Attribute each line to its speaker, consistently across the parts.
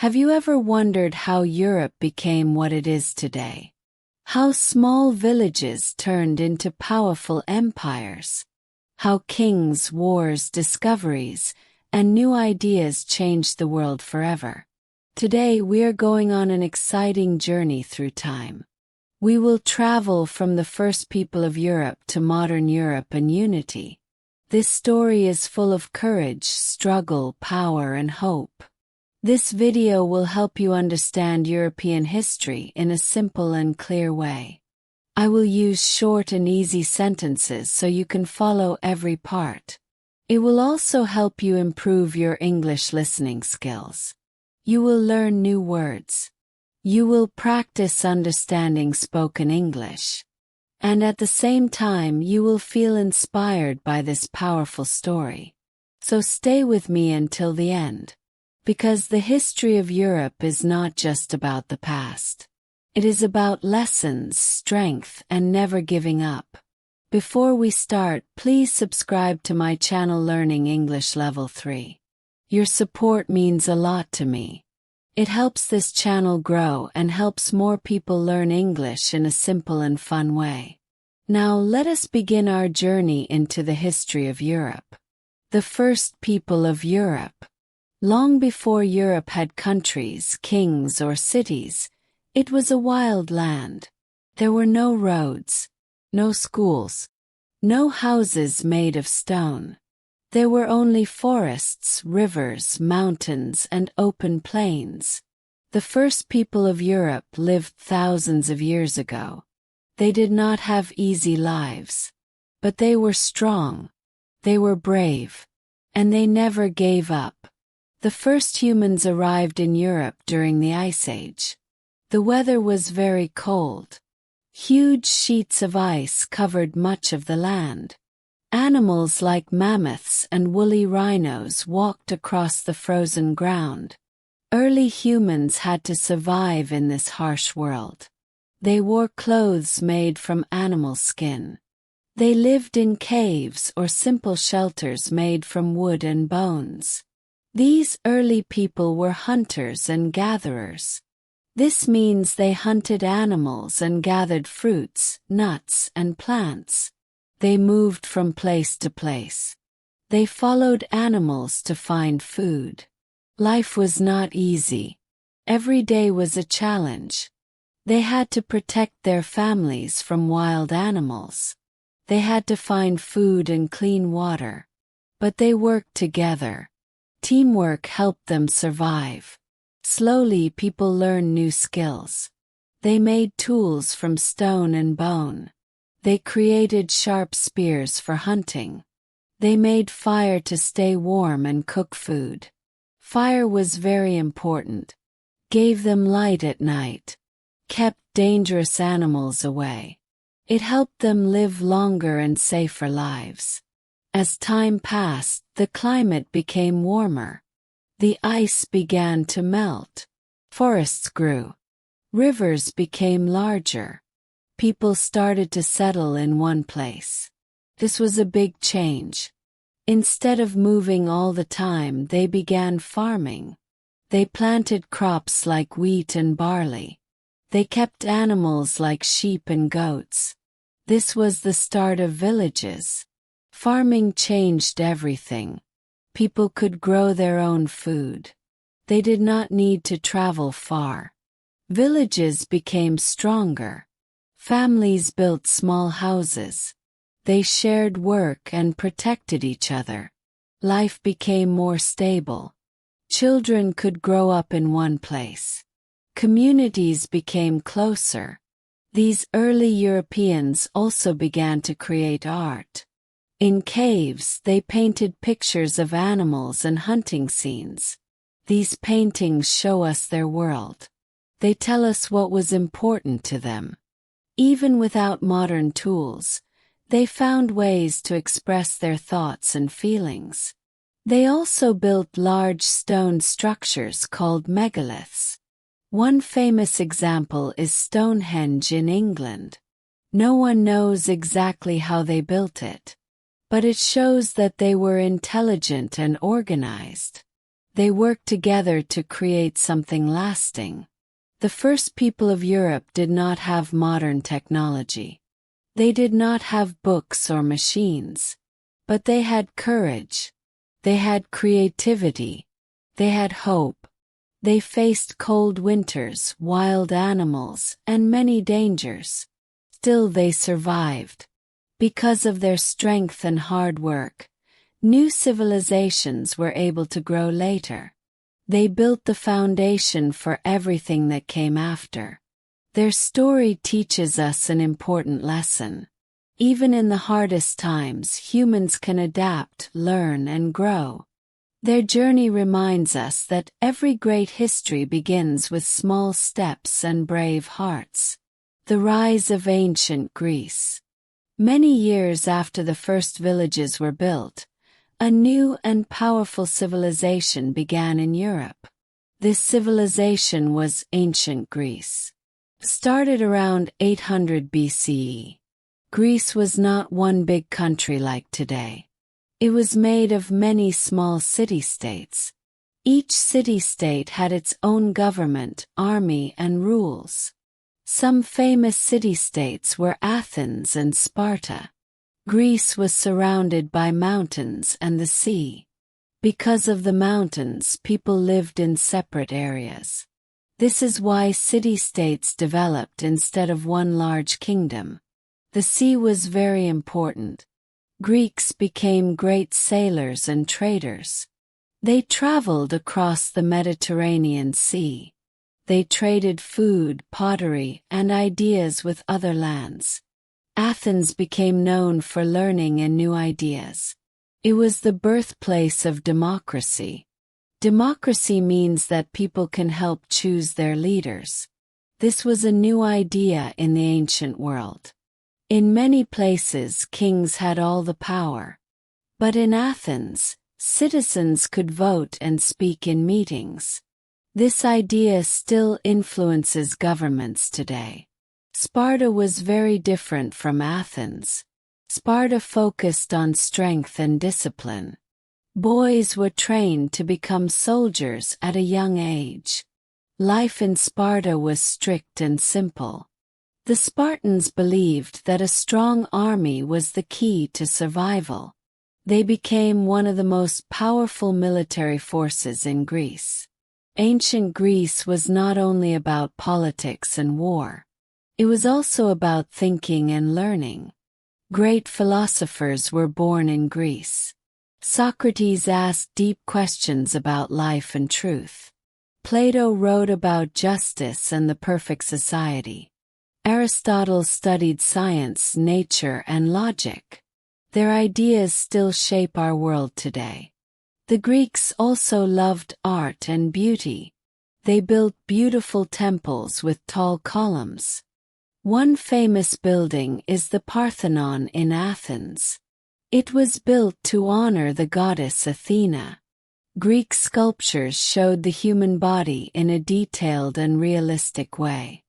Speaker 1: Have you ever wondered how Europe became what it is today? How small villages turned into powerful empires? How kings, wars, discoveries, and new ideas changed the world forever? Today we are going on an exciting journey through time. We will travel from the first people of Europe to modern Europe and unity. This story is full of courage, struggle, power, and hope. This video will help you understand European history in a simple and clear way. I will use short and easy sentences so you can follow every part. It will also help you improve your English listening skills. You will learn new words. You will practice understanding spoken English. And at the same time you will feel inspired by this powerful story. So stay with me until the end. Because the history of Europe is not just about the past. It is about lessons, strength, and never giving up. Before we start, please subscribe to my channel Learning English Level 3. Your support means a lot to me. It helps this channel grow and helps more people learn English in a simple and fun way. Now let us begin our journey into the history of Europe. The first people of Europe. Long before Europe had countries, kings, or cities, it was a wild land. There were no roads, no schools, no houses made of stone. There were only forests, rivers, mountains, and open plains. The first people of Europe lived thousands of years ago. They did not have easy lives. But they were strong. They were brave. And they never gave up. The first humans arrived in Europe during the Ice Age. The weather was very cold. Huge sheets of ice covered much of the land. Animals like mammoths and woolly rhinos walked across the frozen ground. Early humans had to survive in this harsh world. They wore clothes made from animal skin. They lived in caves or simple shelters made from wood and bones. These early people were hunters and gatherers. This means they hunted animals and gathered fruits, nuts, and plants. They moved from place to place. They followed animals to find food. Life was not easy. Every day was a challenge. They had to protect their families from wild animals. They had to find food and clean water. But they worked together. Teamwork helped them survive. Slowly people learned new skills. They made tools from stone and bone. They created sharp spears for hunting. They made fire to stay warm and cook food. Fire was very important. Gave them light at night. Kept dangerous animals away. It helped them live longer and safer lives. As time passed, the climate became warmer. The ice began to melt. Forests grew. Rivers became larger. People started to settle in one place. This was a big change. Instead of moving all the time, they began farming. They planted crops like wheat and barley. They kept animals like sheep and goats. This was the start of villages. Farming changed everything. People could grow their own food. They did not need to travel far. Villages became stronger. Families built small houses. They shared work and protected each other. Life became more stable. Children could grow up in one place. Communities became closer. These early Europeans also began to create art. In caves, they painted pictures of animals and hunting scenes. These paintings show us their world. They tell us what was important to them. Even without modern tools, they found ways to express their thoughts and feelings. They also built large stone structures called megaliths. One famous example is Stonehenge in England. No one knows exactly how they built it, but it shows that they were intelligent and organized. They worked together to create something lasting. The first people of Europe did not have modern technology. They did not have books or machines. But they had courage. They had creativity. They had hope. They faced cold winters, wild animals, and many dangers. Still they survived. Because of their strength and hard work, new civilizations were able to grow later. They built the foundation for everything that came after. Their story teaches us an important lesson. Even in the hardest times, humans can adapt, learn, and grow. Their journey reminds us that every great history begins with small steps and brave hearts. The rise of ancient Greece. Many years after the first villages were built, a new and powerful civilization began in Europe. This civilization was ancient Greece. Started around 800 BCE. Greece was not one big country like today. It was made of many small city-states. Each city-state had its own government, army, and rules. Some famous city-states were Athens and Sparta. Greece was surrounded by mountains and the sea. Because of the mountains, people lived in separate areas. This is why city-states developed instead of one large kingdom. The sea was very important. Greeks became great sailors and traders. They traveled across the Mediterranean Sea. They traded food, pottery, and ideas with other lands. Athens became known for learning and new ideas. It was the birthplace of democracy. Democracy means that people can help choose their leaders. This was a new idea in the ancient world. In many places, kings had all the power. But in Athens, citizens could vote and speak in meetings. This idea still influences governments today. Sparta was very different from Athens. Sparta focused on strength and discipline. Boys were trained to become soldiers at a young age. Life in Sparta was strict and simple. The Spartans believed that a strong army was the key to survival. They became one of the most powerful military forces in Greece. Ancient Greece was not only about politics and war. It was also about thinking and learning. Great philosophers were born in Greece. Socrates asked deep questions about life and truth. Plato wrote about justice and the perfect society. Aristotle studied science, nature, and logic. Their ideas still shape our world today. The Greeks also loved art and beauty. They built beautiful temples with tall columns. One famous building is the Parthenon in Athens. It was built to honor the goddess Athena. Greek sculptures showed the human body in a detailed and realistic way.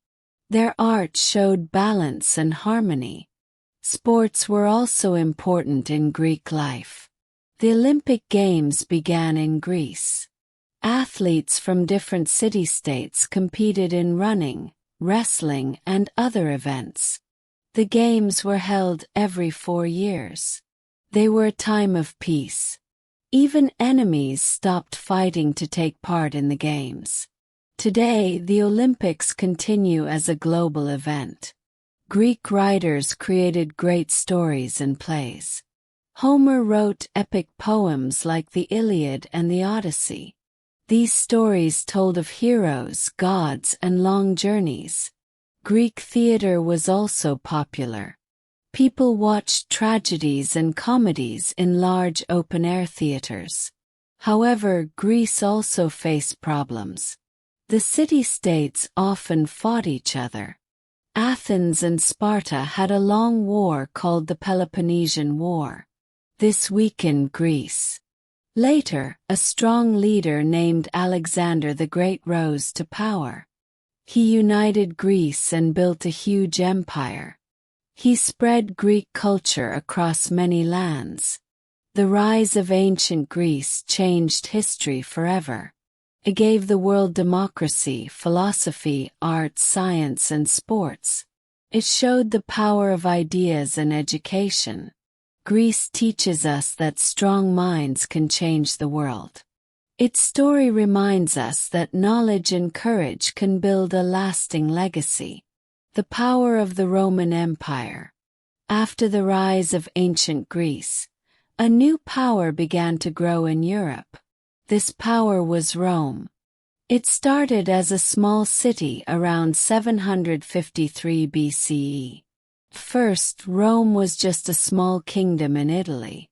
Speaker 1: Their art showed balance and harmony. Sports were also important in Greek life. The Olympic Games began in Greece. Athletes from different city-states competed in running, wrestling, and other events. The games were held every 4 years. They were a time of peace. Even enemies stopped fighting to take part in the games. Today, the Olympics continue as a global event. Greek writers created great stories and plays. Homer wrote epic poems like the Iliad and the Odyssey. These stories told of heroes, gods, and long journeys. Greek theater was also popular. People watched tragedies and comedies in large open-air theaters. However, Greece also faced problems. The city-states often fought each other. Athens and Sparta had a long war called the Peloponnesian War. This weakened Greece. Later, a strong leader named Alexander the Great rose to power. He united Greece and built a huge empire. He spread Greek culture across many lands. The rise of ancient Greece changed history forever. It gave the world democracy, philosophy, art, science, and sports. It showed the power of ideas and education. Greece teaches us that strong minds can change the world. Its story reminds us that knowledge and courage can build a lasting legacy. The power of the Roman Empire. After the rise of ancient Greece, a new power began to grow in Europe. This power was Rome. It started as a small city around 753 BCE. First, Rome was just a small kingdom in Italy.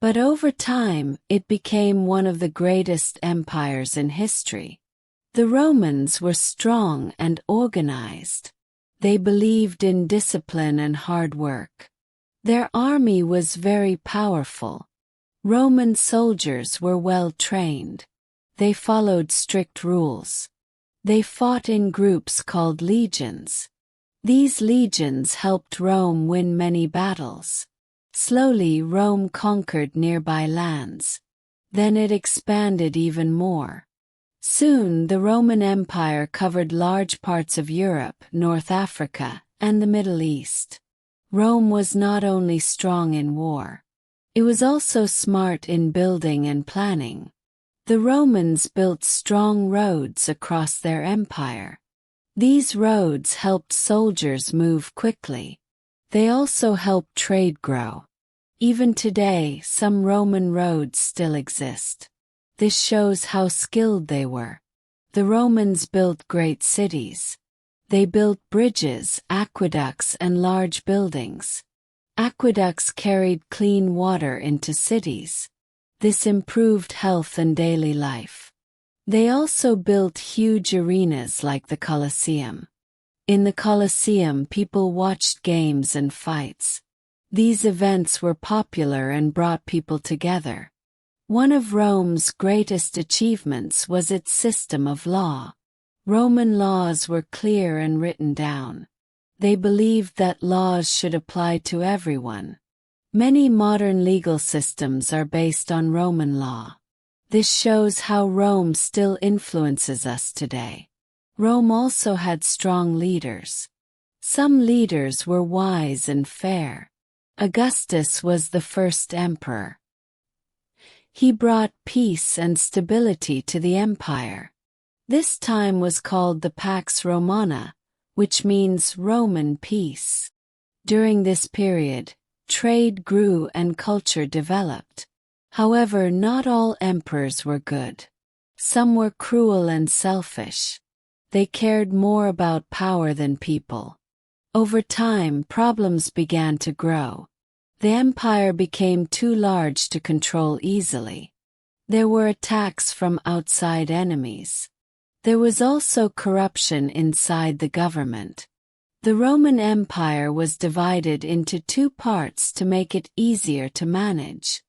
Speaker 1: But over time, it became one of the greatest empires in history. The Romans were strong and organized. They believed in discipline and hard work. Their army was very powerful. Roman soldiers were well trained. They followed strict rules. They fought in groups called legions. These legions helped Rome win many battles. Slowly, Rome conquered nearby lands. Then it expanded even more. Soon, the Roman Empire covered large parts of Europe, North Africa, and the Middle East. Rome was not only strong in war. It was also smart in building and planning. The Romans built strong roads across their empire. These roads helped soldiers move quickly. They also helped trade grow. Even today, some Roman roads still exist. This shows how skilled they were. The Romans built great cities. They built bridges, aqueducts, and large buildings. Aqueducts carried clean water into cities. This improved health and daily life. They also built huge arenas like the Colosseum. In the Colosseum, people watched games and fights. These events were popular and brought people together. One of Rome's greatest achievements was its system of law. Roman laws were clear and written down. They believed that laws should apply to everyone. Many modern legal systems are based on Roman law. This shows how Rome still influences us today. Rome also had strong leaders. Some leaders were wise and fair. Augustus was the first emperor. He brought peace and stability to the empire. This time was called the Pax Romana, which means Roman peace. During this period, trade grew and culture developed. However, not all emperors were good. Some were cruel and selfish. They cared more about power than people. Over time, problems began to grow. The empire became too large to control easily. There were attacks from outside enemies. There was also corruption inside the government. The Roman Empire was divided into two parts to make it easier to manage: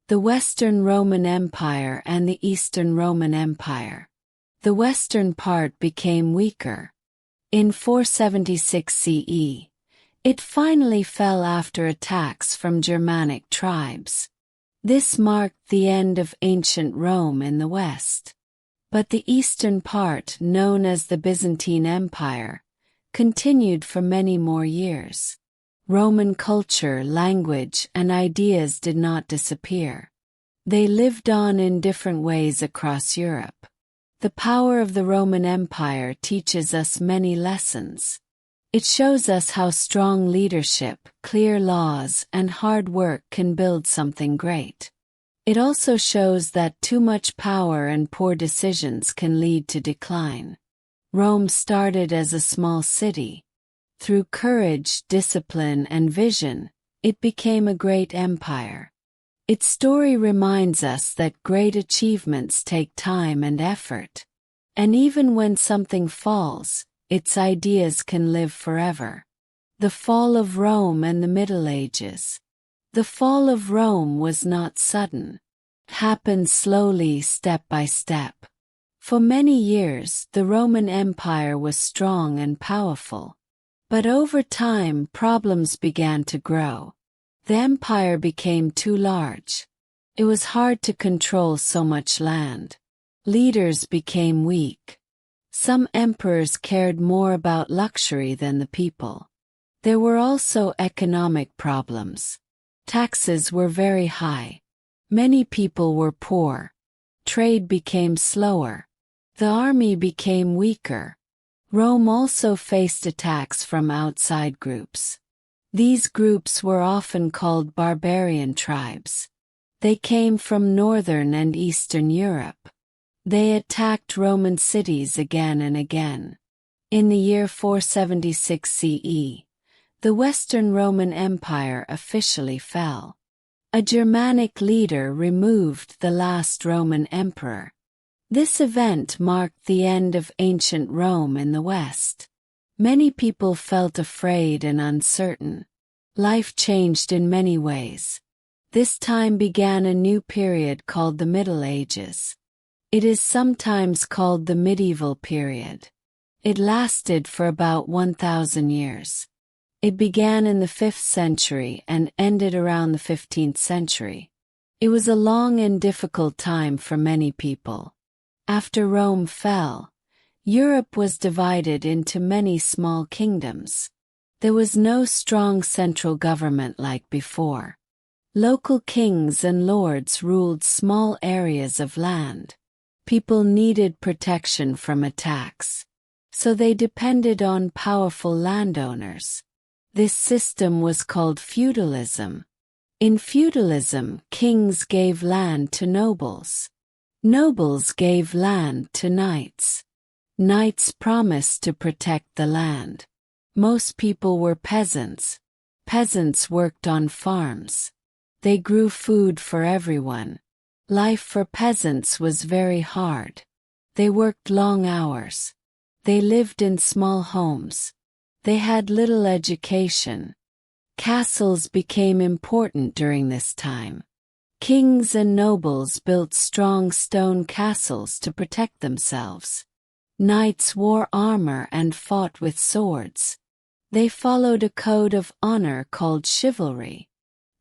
Speaker 1: the Western Roman Empire and the Eastern Roman Empire. The western part became weaker. In 476 CE, it finally fell after attacks from Germanic tribes. This marked the end of ancient Rome in the west. But the eastern part, known as the Byzantine Empire, continued for many more years. Roman culture, language, and ideas did not disappear. They lived on in different ways across Europe. The power of the Roman Empire teaches us many lessons. It shows us how strong leadership, clear laws, and hard work can build something great. It also shows that too much power and poor decisions can lead to decline. Rome started as a small city. Through courage, discipline, and vision, it became a great empire. Its story reminds us that great achievements take time and effort. And even when something falls, its ideas can live forever. The fall of Rome and the Middle Ages. The fall of Rome was not sudden. It happened slowly, step by step. For many years, the Roman Empire was strong and powerful. But over time, problems began to grow. The empire became too large. It was hard to control so much land. Leaders became weak. Some emperors cared more about luxury than the people. There were also economic problems. Taxes were very high. Many people were poor. Trade became slower. The army became weaker. Rome also faced attacks from outside groups. These groups were often called barbarian tribes. They came from northern and eastern Europe. They attacked Roman cities again and again. In the year 476 CE, the Western Roman Empire officially fell. A Germanic leader removed the last Roman emperor. This event marked the end of ancient Rome in the West. Many people felt afraid and uncertain. Life changed in many ways. This time began a new period called the Middle Ages. It is sometimes called the medieval period. It lasted for about 1,000 years. It began in the 5th century and ended around the 15th century. It was a long and difficult time for many people. After Rome fell, Europe was divided into many small kingdoms. There was no strong central government like before. Local kings and lords ruled small areas of land. People needed protection from attacks, so they depended on powerful landowners. This system was called feudalism. In feudalism, kings gave land to nobles. Nobles gave land to knights. Knights promised to protect the land. Most people were peasants. Peasants worked on farms. They grew food for everyone. Life for peasants was very hard. They worked long hours. They lived in small homes. They had little education. Castles became important during this time. Kings and nobles built strong stone castles to protect themselves. Knights wore armor and fought with swords. They followed a code of honor called chivalry.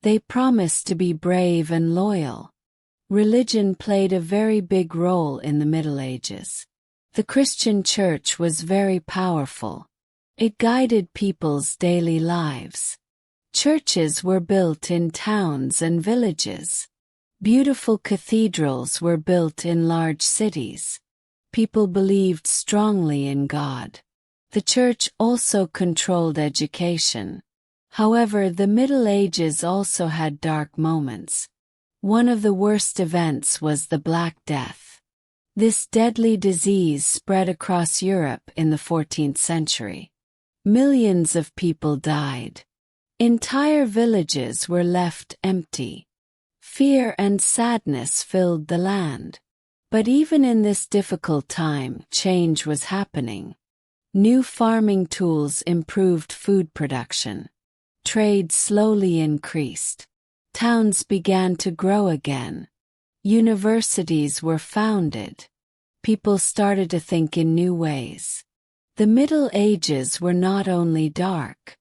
Speaker 1: They promised to be brave and loyal. Religion played a very big role in the Middle Ages. The Christian Church was very powerful. It guided people's daily lives. Churches were built in towns and villages. Beautiful cathedrals were built in large cities. People believed strongly in God. The church also controlled education. However, the Middle Ages also had dark moments. One of the worst events was the Black Death. This deadly disease spread across Europe in the 14th century. Millions of people died. Entire villages were left empty. Fear and sadness filled the land. But even in this difficult time, change was happening. New farming tools improved food production. Trade slowly increased. Towns began to grow again. Universities were founded. People started to think in new ways. The Middle Ages were not only dark.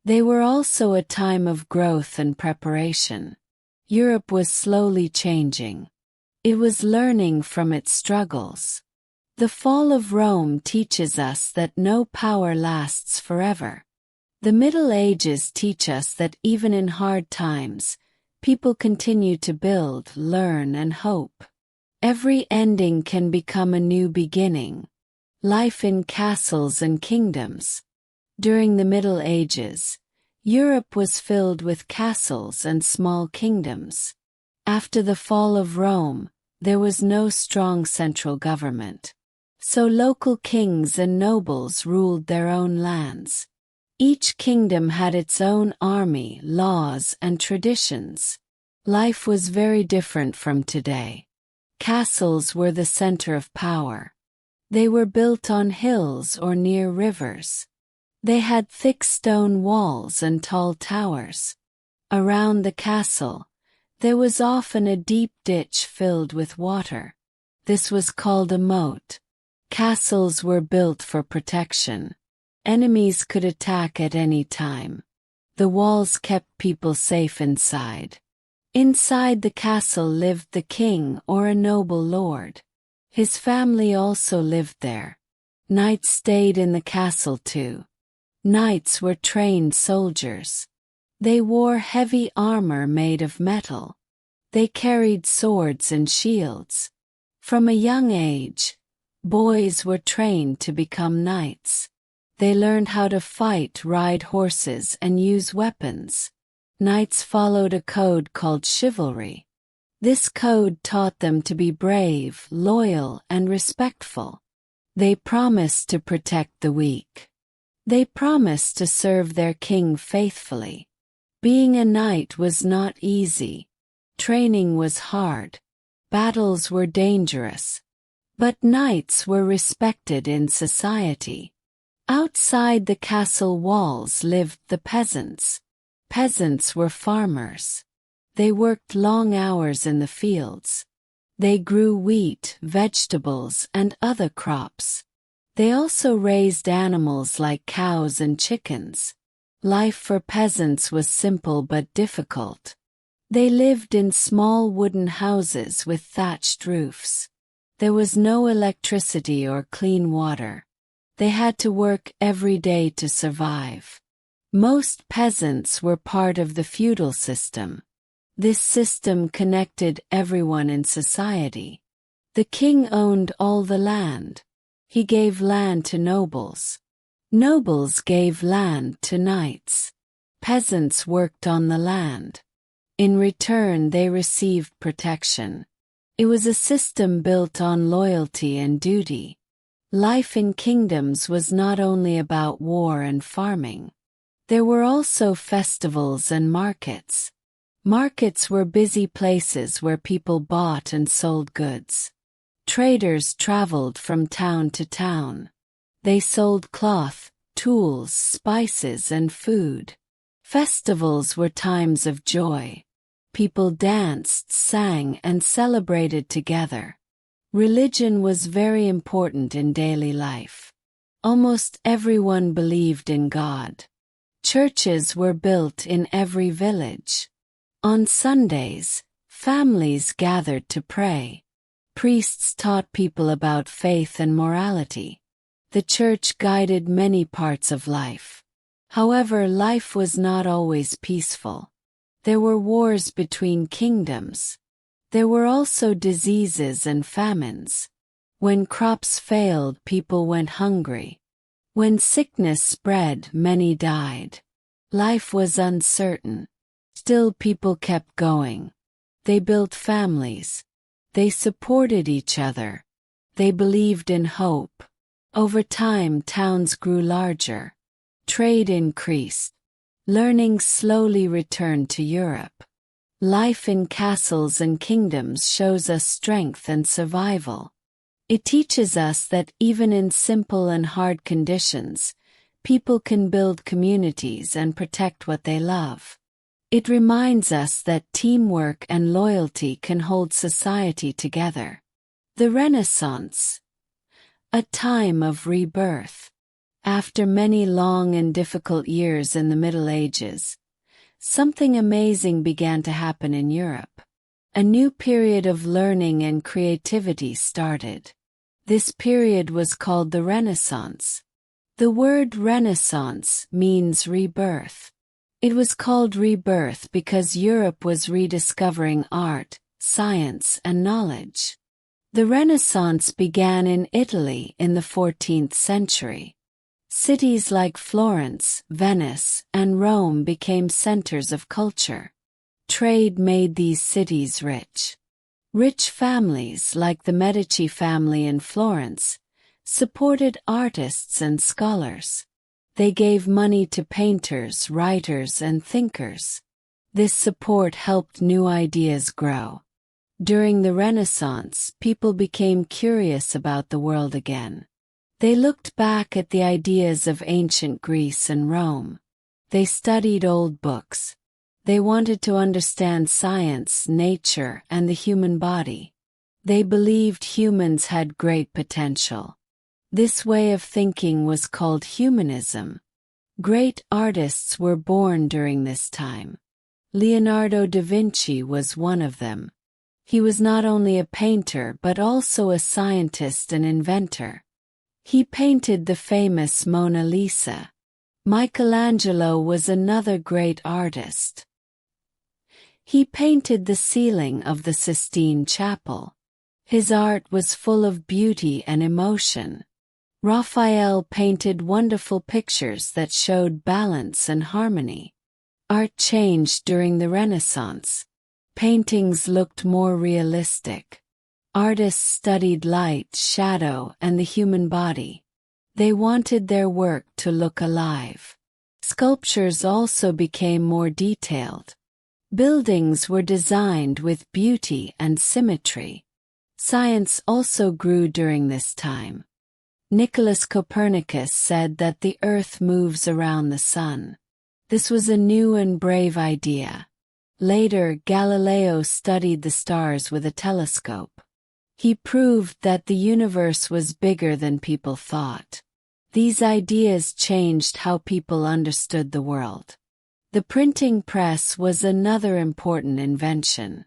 Speaker 1: They were also a time of growth and preparation. Europe was slowly changing. It was learning from its struggles. The fall of Rome teaches us that no power lasts forever. The Middle Ages teach us that even in hard times, people continue to build, learn, and hope. Every ending can become a new beginning. Life in castles and kingdoms. During the Middle Ages, Europe was filled with castles and small kingdoms. After the fall of Rome, there was no strong central government. So local kings and nobles ruled their own lands. Each kingdom had its own army, laws, and traditions. Life was very different from today. Castles were the center of power. They were built on hills or near rivers. They had thick stone walls and tall towers. Around the castle, there was often a deep ditch filled with water. This was called a moat. Castles were built for protection. Enemies could attack at any time. The walls kept people safe inside. Inside the castle lived the king or a noble lord. His family also lived there. Knights stayed in the castle too. Knights were trained soldiers. They wore heavy armor made of metal. They carried swords and shields. From a young age, boys were trained to become knights. They learned how to fight, ride horses, and use weapons. Knights followed a code called chivalry. This code taught them to be brave, loyal, and respectful. They promised to protect the weak. They promised to serve their king faithfully. Being a knight was not easy. Training was hard. Battles were dangerous. But knights were respected in society. Outside the castle walls lived the peasants. Peasants were farmers. They worked long hours in the fields. They grew wheat, vegetables, and other crops. They also raised animals like cows and chickens. Life for peasants was simple but difficult. They lived in small wooden houses with thatched roofs. There was no electricity or clean water. They had to work every day to survive. Most peasants were part of the feudal system. This system connected everyone in society. The king owned all the land. He gave land to nobles. Nobles gave land to knights. Peasants worked on the land. In return, they received protection. It was a system built on loyalty and duty. Life in kingdoms was not only about war and farming. There were also festivals and markets. Markets were busy places where people bought and sold goods. Traders traveled from town to town. They sold cloth, tools, spices, and food. Festivals were times of joy. People danced, sang, and celebrated together. Religion was very important in daily life. Almost everyone believed in God. Churches were built in every village. On Sundays, families gathered to pray. Priests taught people about faith and morality. The church guided many parts of life. However, life was not always peaceful. There were wars between kingdoms. There were also diseases and famines. When crops failed, people went hungry. When sickness spread, many died. Life was uncertain. Still, people kept going. They built families. They supported each other. They believed in hope. Over time, towns grew larger. Trade increased. Learning slowly returned to Europe. Life in castles and kingdoms shows us strength and survival. It teaches us that even in simple and hard conditions, people can build communities and protect what they love. It reminds us that teamwork and loyalty can hold society together. The Renaissance, a time of rebirth. After many long and difficult years in the Middle Ages, something amazing began to happen in Europe. A new period of learning and creativity started. This period was called the Renaissance. The word Renaissance means rebirth. It was called rebirth because Europe was rediscovering art, science, and knowledge. The Renaissance began in Italy in the 14th century. Cities like Florence, Venice, and Rome became centers of culture. Trade made these cities rich. Rich families, like the Medici family in Florence, supported artists and scholars. They gave money to painters, writers, and thinkers. This support helped new ideas grow. During the Renaissance, people became curious about the world again. They looked back at the ideas of ancient Greece and Rome. They studied old books. They wanted to understand science, nature, and the human body. They believed humans had great potential. This way of thinking was called humanism. Great artists were born during this time. Leonardo da Vinci was one of them. He was not only a painter but also a scientist and inventor. He painted the famous Mona Lisa. Michelangelo was another great artist. He painted the ceiling of the Sistine Chapel. His art was full of beauty and emotion. Raphael painted wonderful pictures that showed balance and harmony. Art changed during the Renaissance. Paintings looked more realistic. Artists studied light, shadow, and the human body. They wanted their work to look alive. Sculptures also became more detailed. Buildings were designed with beauty and symmetry. Science also grew during this time. Nicholas Copernicus said that the Earth moves around the Sun. This was a new and brave idea. Later, Galileo studied the stars with a telescope. He proved that the universe was bigger than people thought. These ideas changed how people understood the world. The printing press was another important invention.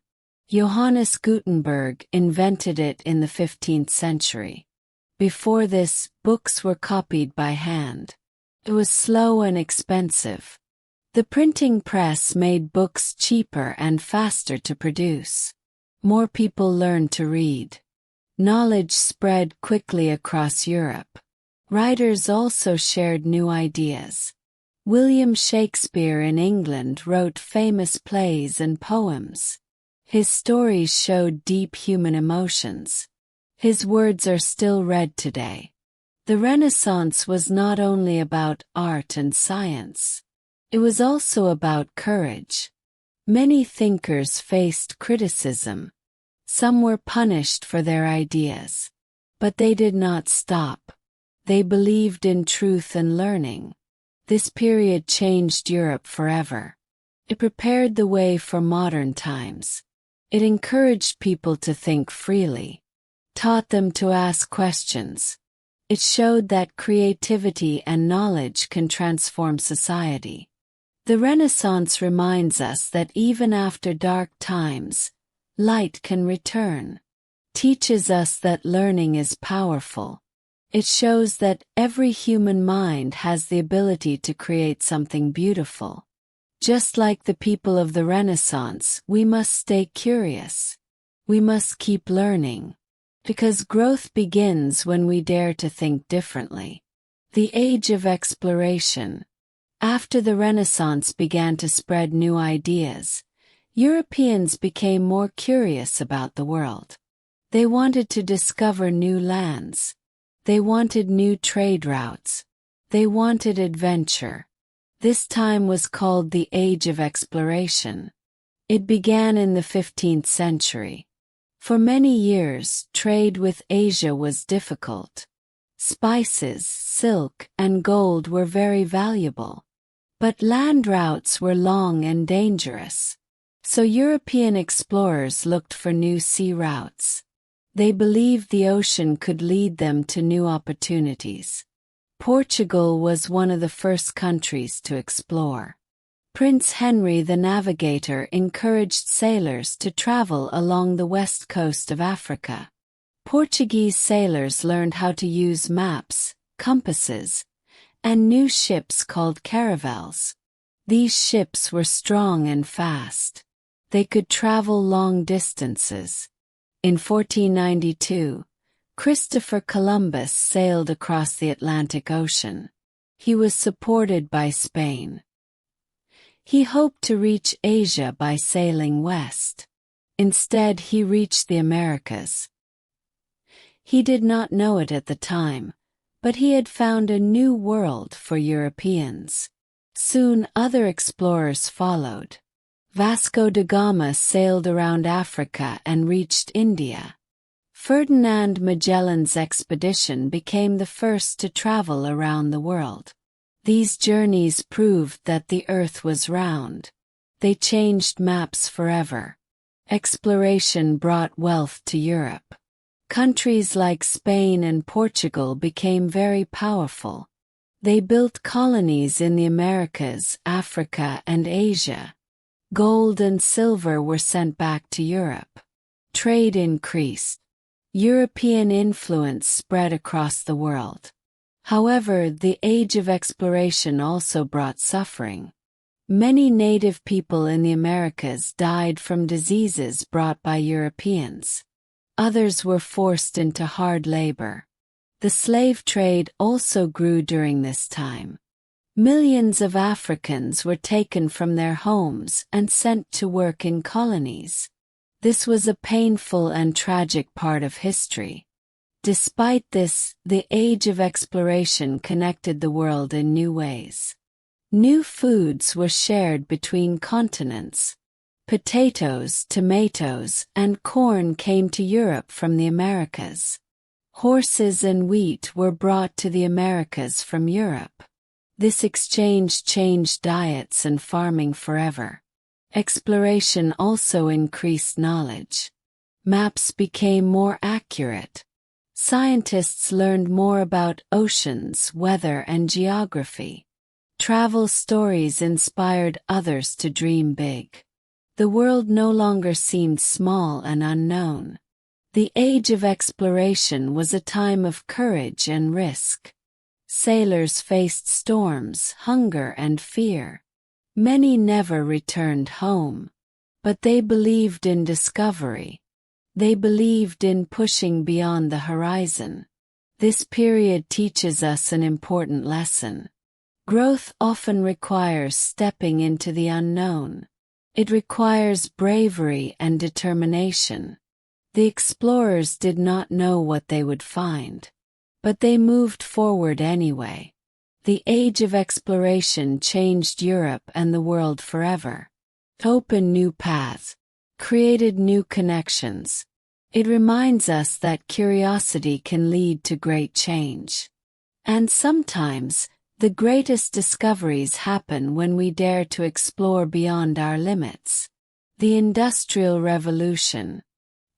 Speaker 1: Johannes Gutenberg invented it in the 15th century. Before this, books were copied by hand. It was slow and expensive. The printing press made books cheaper and faster to produce. More people learned to read. Knowledge spread quickly across Europe. Writers also shared new ideas. William Shakespeare in England wrote famous plays and poems. His stories showed deep human emotions. His words are still read today. The Renaissance was not only about art and science. It was also about courage. Many thinkers faced criticism. Some were punished for their ideas. But they did not stop. They believed in truth and learning. This period changed Europe forever. It prepared the way for modern times. It encouraged people to think freely, taught them to ask questions. It showed that creativity and knowledge can transform society. The Renaissance reminds us that even after dark times, light can return. Teaches us that learning is powerful. It shows that every human mind has the ability to create something beautiful. Just like the people of the Renaissance, we must stay curious. We must keep learning. Because growth begins when we dare to think differently. The Age of Exploration. After the Renaissance began to spread new ideas, Europeans became more curious about the world. They wanted to discover new lands. They wanted new trade routes. They wanted adventure. This time was called the Age of Exploration. It began in the 15th century. For many years, trade with Asia was difficult. Spices, silk, and gold were very valuable. But land routes were long and dangerous. So European explorers looked for new sea routes. They believed the ocean could lead them to new opportunities. Portugal was one of the first countries to explore. Prince Henry the Navigator encouraged sailors to travel along the west coast of Africa. Portuguese sailors learned how to use maps, compasses, and new ships called caravels. These ships were strong and fast. They could travel long distances. In 1492, Christopher Columbus sailed across the Atlantic Ocean. He was supported by Spain. He hoped to reach Asia by sailing west. Instead, he reached the Americas. He did not know it at the time, but he had found a new world for Europeans. Soon other explorers followed. Vasco da Gama sailed around Africa and reached India. Ferdinand Magellan's expedition became the first to travel around the world. These journeys proved that the Earth was round. They changed maps forever. Exploration brought wealth to Europe. Countries like Spain and Portugal became very powerful. They built colonies in the Americas, Africa, and Asia. Gold and silver were sent back to Europe. Trade increased. European influence spread across the world. However, the age of exploration also brought suffering. Many native people in the Americas died from diseases brought by Europeans. Others were forced into hard labor. The slave trade also grew during this time. Millions of Africans were taken from their homes and sent to work in colonies. This was a painful and tragic part of history. Despite this, the age of exploration connected the world in new ways. New foods were shared between continents. Potatoes, tomatoes, and corn came to Europe from the Americas. Horses and wheat were brought to the Americas from Europe. This exchange changed diets and farming forever. Exploration also increased knowledge. Maps became more accurate. Scientists learned more about oceans, weather, and geography. Travel stories inspired others to dream big. The world no longer seemed small and unknown. The age of exploration was a time of courage and risk. Sailors faced storms, hunger, and fear. Many never returned home. But they believed in discovery. They believed in pushing beyond the horizon. This period teaches us an important lesson. Growth often requires stepping into the unknown. It requires bravery and determination. The explorers did not know what they would find. But they moved forward anyway. The age of exploration changed Europe and the world forever. It opened new paths, created new connections. It reminds us that curiosity can lead to great change. And sometimes, the greatest discoveries happen when we dare to explore beyond our limits. The Industrial Revolution.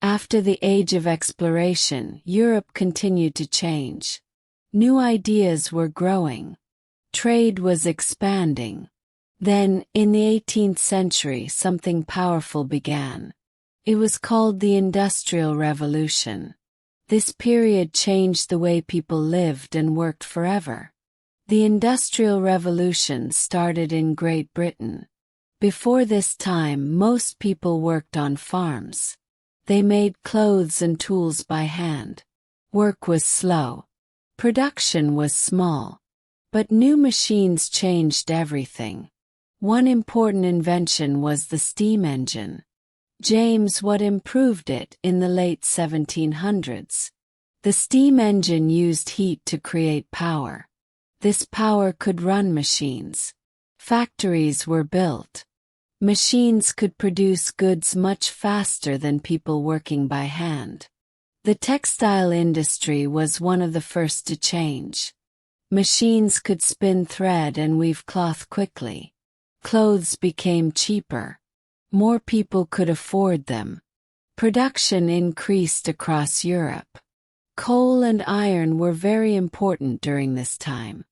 Speaker 1: After the age of exploration, Europe continued to change. New ideas were growing. Trade was expanding. Then, in the 18th century, something powerful began. It was called the Industrial Revolution. This period changed the way people lived and worked forever. The Industrial Revolution started in Great Britain. Before this time, most people worked on farms. They made clothes and tools by hand. Work was slow. Production was small. But new machines changed everything. One important invention was the steam engine. James Watt improved it in the late 1700s. The steam engine used heat to create power. This power could run machines. Factories were built. Machines could produce goods much faster than people working by hand. The textile industry was one of the first to change. Machines could spin thread and weave cloth quickly. Clothes became cheaper. More people could afford them. Production increased across Europe. Coal and iron were very important during this time.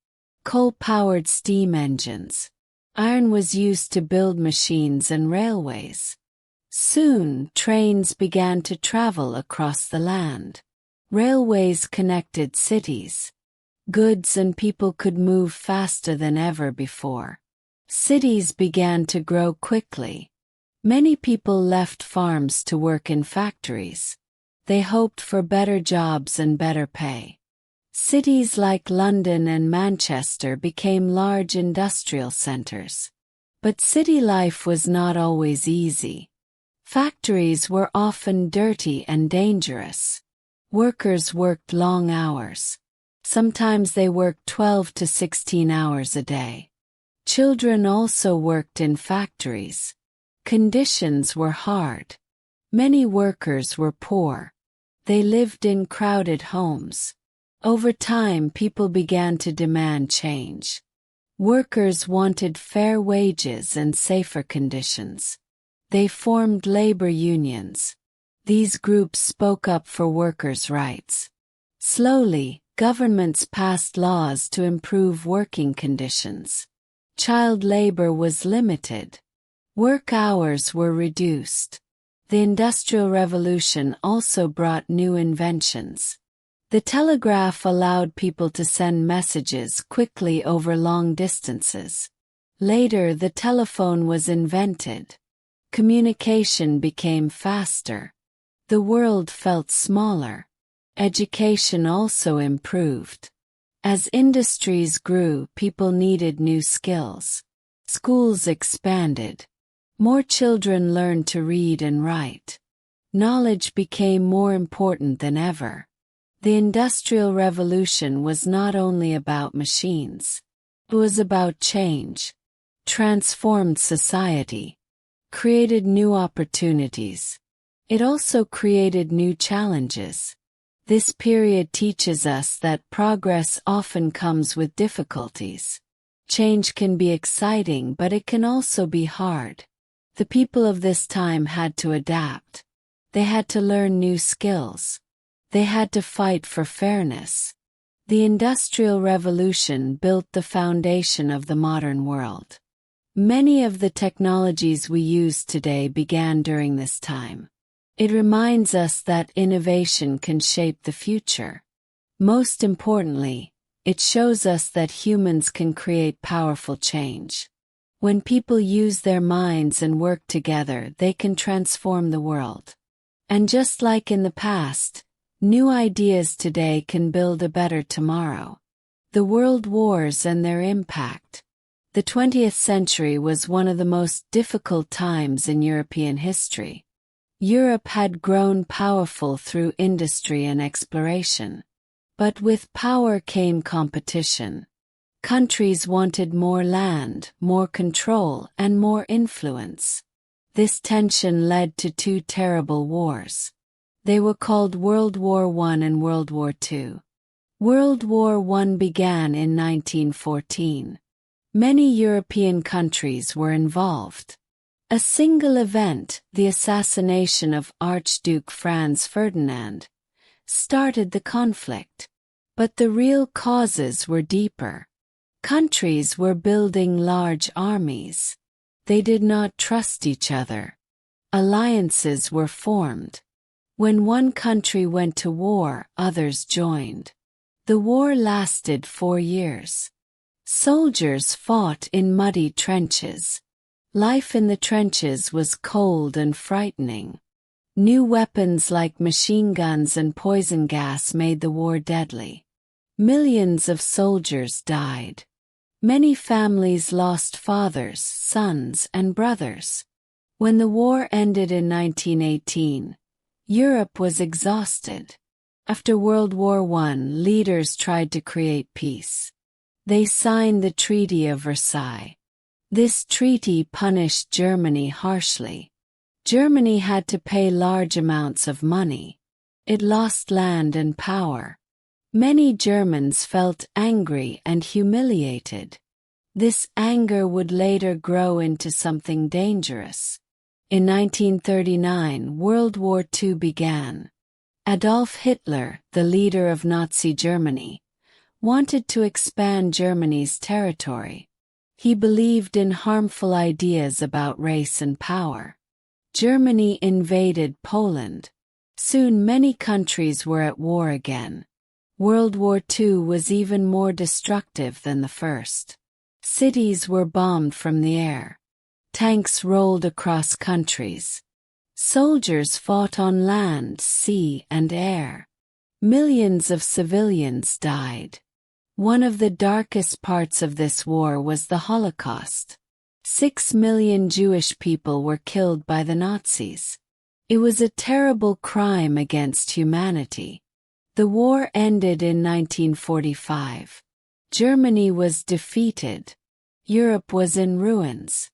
Speaker 1: Coal powered steam engines. Iron was used to build machines and railways. Soon, trains began to travel across the land. Railways connected cities. Goods and people could move faster than ever before. Cities began to grow quickly. Many people left farms to work in factories. They hoped for better jobs and better pay. Cities like London and Manchester became large industrial centers. But city life was not always easy. Factories were often dirty and dangerous. Workers worked long hours. Sometimes they worked 12 to 16 hours a day. Children also worked in factories. Conditions were hard. Many workers were poor. They lived in crowded homes. Over time, people began to demand change. Workers wanted fair wages and safer conditions. They formed labor unions. These groups spoke up for workers' rights. Slowly, governments passed laws to improve working conditions. Child labor was limited. Work hours were reduced. The Industrial Revolution also brought new inventions. The telegraph allowed people to send messages quickly over long distances. Later, the telephone was invented. Communication became faster. The world felt smaller. Education also improved. As industries grew, people needed new skills. Schools expanded. More children learned to read and write. Knowledge became more important than ever. The Industrial Revolution was not only about machines. It was about change. Transformed society. Created new opportunities. It also created new challenges. This period teaches us that progress often comes with difficulties. Change can be exciting, but it can also be hard. The people of this time had to adapt. They had to learn new skills. They had to fight for fairness. The Industrial Revolution built the foundation of the modern world. Many of the technologies we use today began during this time. It reminds us that innovation can shape the future. Most importantly, it shows us that humans can create powerful change. When people use their minds and work together, they can transform the world. And just like in the past, new ideas today can build a better tomorrow. The world wars and their impact. The 20th century was one of the most difficult times in European history. Europe had grown powerful through industry and exploration. But with power came competition. Countries wanted more land, more control, and more influence. This tension led to two terrible wars. They were called World War I and World War II. World War I began in 1914. Many European countries were involved. A single event, the assassination of Archduke Franz Ferdinand, started the conflict. But the real causes were deeper. Countries were building large armies. They did not trust each other. Alliances were formed. When one country went to war, others joined. The war lasted 4 years. Soldiers fought in muddy trenches. Life in the trenches was cold and frightening. New weapons like machine guns and poison gas made the war deadly. Millions of soldiers died. Many families lost fathers, sons, and brothers. When the war ended in 1918, Europe was exhausted. After World War I, leaders tried to create peace. They signed the Treaty of Versailles. This treaty punished Germany harshly. Germany had to pay large amounts of money. It lost land and power. Many Germans felt angry and humiliated. This anger would later grow into something dangerous. In 1939, World War II began. Adolf Hitler, the leader of Nazi Germany, wanted to expand Germany's territory. He believed in harmful ideas about race and power. Germany invaded Poland. Soon many countries were at war again. World War II was even more destructive than the first. Cities were bombed from the air. Tanks rolled across countries. Soldiers fought on land, sea, and air. Millions of civilians died. One of the darkest parts of this war was the Holocaust. 6 million Jewish people were killed by the Nazis. It was a terrible crime against humanity. The war ended in 1945. Germany was defeated. Europe was in ruins.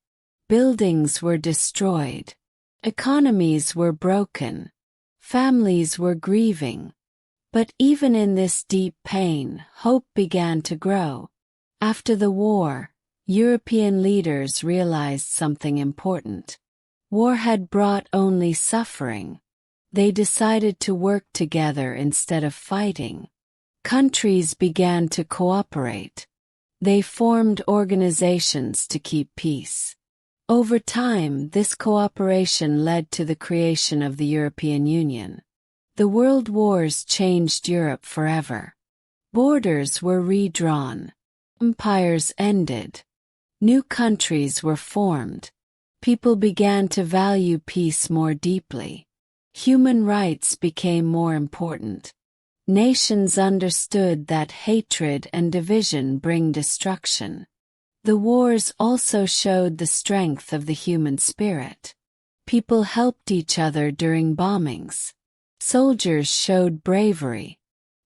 Speaker 1: Buildings were destroyed. Economies were broken. Families were grieving. But even in this deep pain, hope began to grow. After the war, European leaders realized something important. War had brought only suffering. They decided to work together instead of fighting. Countries began to cooperate. They formed organizations to keep peace. Over time, this cooperation led to the creation of the European Union. The World Wars changed Europe forever. Borders were redrawn. Empires ended. New countries were formed. People began to value peace more deeply. Human rights became more important. Nations understood that hatred and division bring destruction. The wars also showed the strength of the human spirit. People helped each other during bombings. Soldiers showed bravery.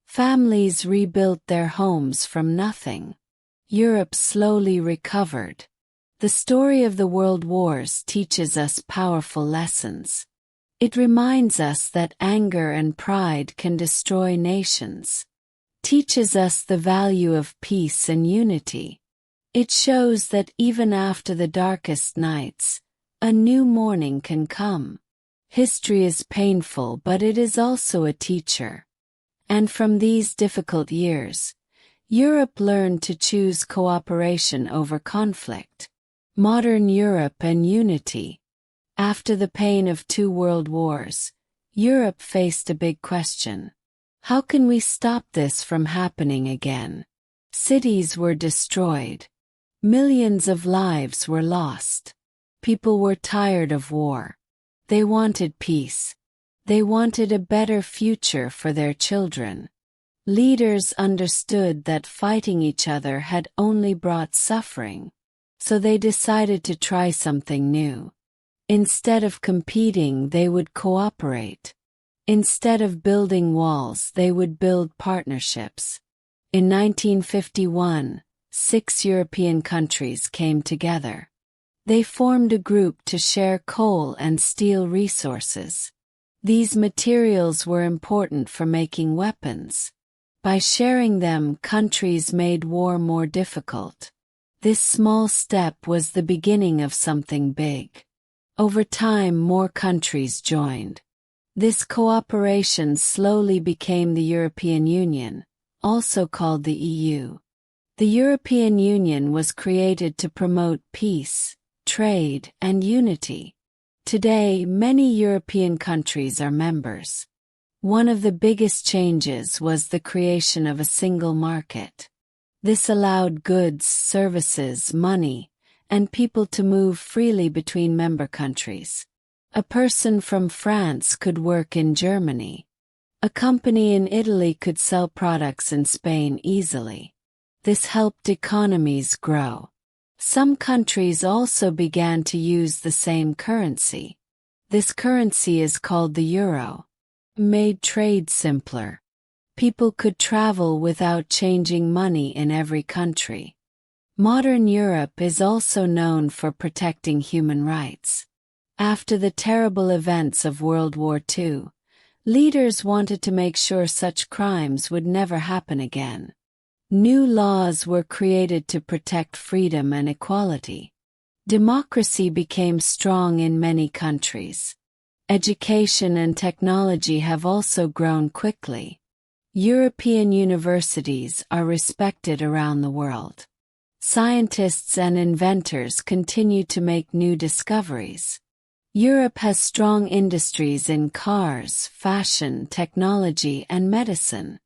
Speaker 1: Families rebuilt their homes from nothing. Europe slowly recovered. The story of the World Wars teaches us powerful lessons. It reminds us that anger and pride can destroy nations. Teaches us the value of peace and unity. It shows that even after the darkest nights, a new morning can come. History is painful, but it is also a teacher. And from these difficult years, Europe learned to choose cooperation over conflict. Modern Europe and unity. After the pain of 2 world wars, Europe faced a big question. How can we stop this from happening again? Cities were destroyed. Millions of lives were lost. People were tired of war. They wanted peace. They wanted a better future for their children. Leaders understood that fighting each other had only brought suffering. So they decided to try something new. Instead of competing, they would cooperate. Instead of building walls, they would build partnerships. In 1951, 6 European countries came together. They formed a group to share coal and steel resources. These materials were important for making weapons. By sharing them, countries made war more difficult. This small step was the beginning of something big. Over time, more countries joined. This cooperation slowly became the European Union, also called the EU. The European Union was created to promote peace, trade, and unity. Today, many European countries are members. One of the biggest changes was the creation of a single market. This allowed goods, services, money, and people to move freely between member countries. A person from France could work in Germany. A company in Italy could sell products in Spain easily. This helped economies grow. Some countries also began to use the same currency. This currency is called the euro. Made trade simpler. People could travel without changing money in every country. Modern Europe is also known for protecting human rights. After the terrible events of World War II, leaders wanted to make sure such crimes would never happen again. New laws were created to protect freedom and equality. Democracy became strong in many countries. Education and technology have also grown quickly. European universities are respected around the world. Scientists and inventors continue to make new discoveries. Europe has strong industries in cars, fashion, technology, and medicine.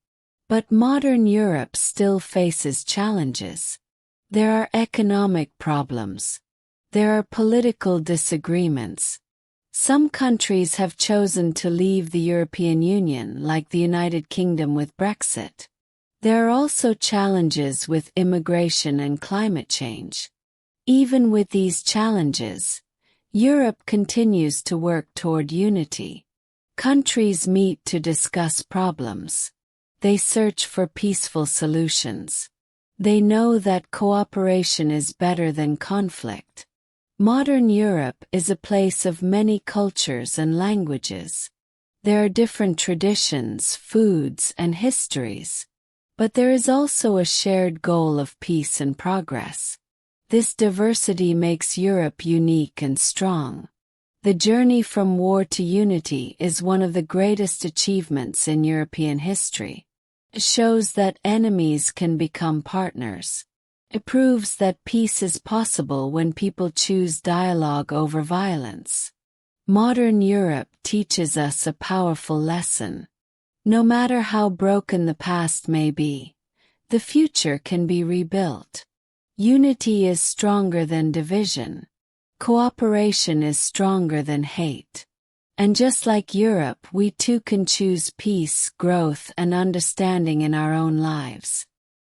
Speaker 1: But modern Europe still faces challenges. There are economic problems. There are political disagreements. Some countries have chosen to leave the European Union, like the United Kingdom with Brexit. There are also challenges with immigration and climate change. Even with these challenges, Europe continues to work toward unity. Countries meet to discuss problems. They search for peaceful solutions. They know that cooperation is better than conflict. Modern Europe is a place of many cultures and languages. There are different traditions, foods, and histories. But there is also a shared goal of peace and progress. This diversity makes Europe unique and strong. The journey from war to unity is one of the greatest achievements in European history. It shows that enemies can become partners. It proves that peace is possible when people choose dialogue over violence. Modern Europe teaches us a powerful lesson. No matter how broken the past may be, the future can be rebuilt. Unity is stronger than division. Cooperation is stronger than hate. And just like Europe, we too can choose peace, growth, and understanding in our own lives.